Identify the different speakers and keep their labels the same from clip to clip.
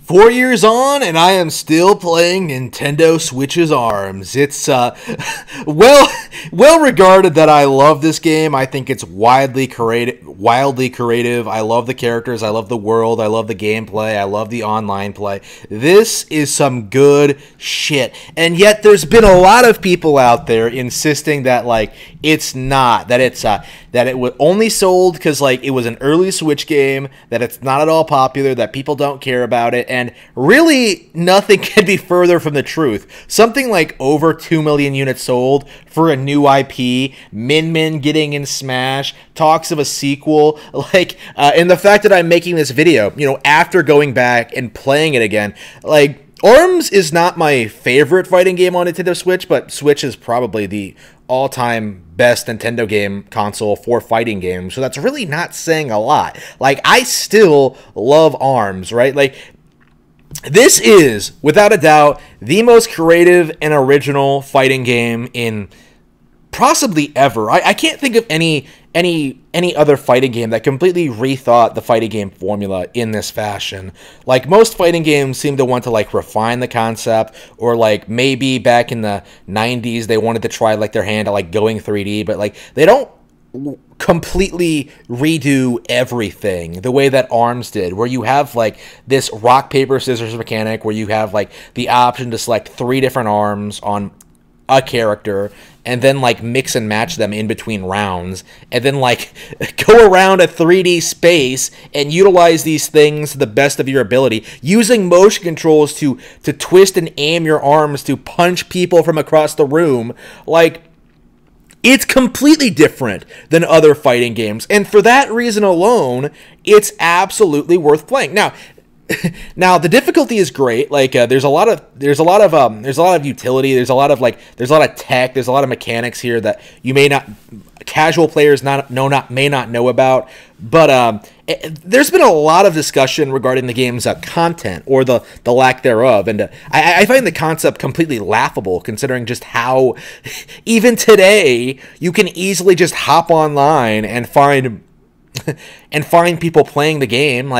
Speaker 1: 4 years on, and I am still playing Nintendo Switch's ARMS. It's well regarded that I love this game. I think it's wildly creative. I love the characters. I love the world. I love the gameplay. I love the online play. This is some good shit. And yet, there's been a lot of people out there insisting that it's not, that it was only sold because it was an early Switch game, that it's not at all popular, that people don't care about it. And really, nothing could be further from the truth. Something like over 2 million units sold for a new IP, Min Min getting in Smash, talks of a sequel, and the fact that I'm making this video, after going back and playing it again, ARMS is not my favorite fighting game on Nintendo Switch, but Switch is probably the all-time best Nintendo game console for fighting games, so that's really not saying a lot. I still love ARMS, right? This is, without a doubt, the most creative and original fighting game in possibly ever. I can't think of any other fighting game that completely rethought the fighting game formula in this fashion. Most fighting games seem to want to refine the concept, or maybe back in the 90s they wanted to try their hand at going 3D, but they don't completely redo everything the way that ARMS did, where you have this rock paper scissors mechanic where you have the option to select 3 different arms on a character and then mix and match them in between rounds, and then go around a 3D space and utilize these things to the best of your ability, using motion controls to twist and aim your arms to punch people from across the room. It's completely different than other fighting games, and for that reason alone, it's absolutely worth playing. Now the difficulty is great. There's a lot of utility. There's a lot of tech. There's a lot of mechanics here that casual players may not know about. But there's been a lot of discussion regarding the game's content, or the lack thereof, and I find the concept completely laughable, considering just how even today you can easily just hop online and find people playing the game.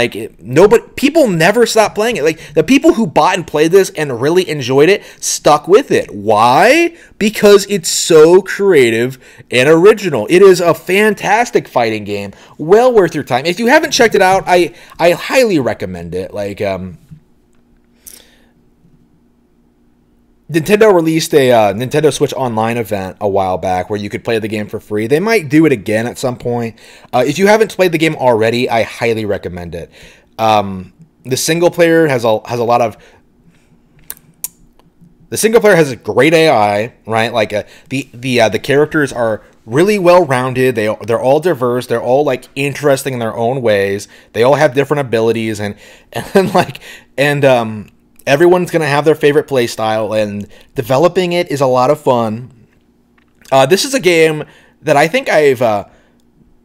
Speaker 1: People never stop playing it. The people who bought and played this and really enjoyed it stuck with it. Why? Because it's so creative and original. It is a fantastic fighting game, well worth your time. If you haven't checked it out, I highly recommend it. Nintendo released a Nintendo Switch Online event a while back where you could play the game for free. They might do it again at some point. If you haven't played the game already, I highly recommend it. The single player has a lot of... The single player has a great AI, right? The characters are really well-rounded. They're all diverse. They're all interesting in their own ways. They all have different abilities, and everyone's going to have their favorite play style, and developing it is a lot of fun. This is a game that I think I've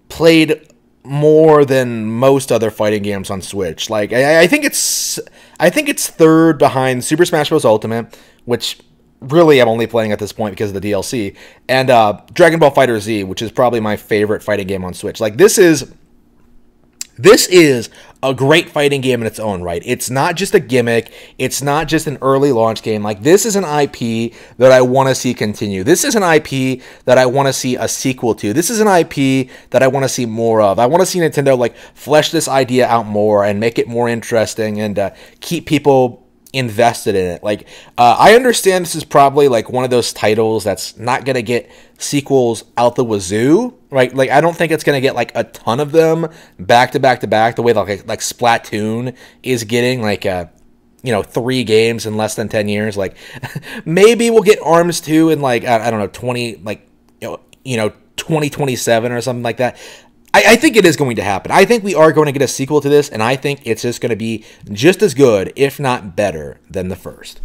Speaker 1: played more than most other fighting games on Switch. I think it's third behind Super Smash Bros. Ultimate, which really I'm only playing at this point because of the DLC, and Dragon Ball FighterZ, which is probably my favorite fighting game on Switch. This is a great fighting game in its own right. It's not just a gimmick. It's not just an early launch game. This is an IP that I want to see continue. This is an IP that I want to see a sequel to. This is an IP that I want to see more of. I want to see Nintendo flesh this idea out more and make it more interesting, and keep people invested in it. I understand this is probably one of those titles that's not gonna get sequels out the wazoo, right? I don't think it's gonna get a ton of them back to back to back, the way Splatoon is getting 3 games in less than 10 years. Maybe we'll get ARMS 2 in I don't know, 2027 or something like that. I think it is going to happen. I think we are going to get a sequel to this, and I think it's just going to be just as good, if not better, than the first.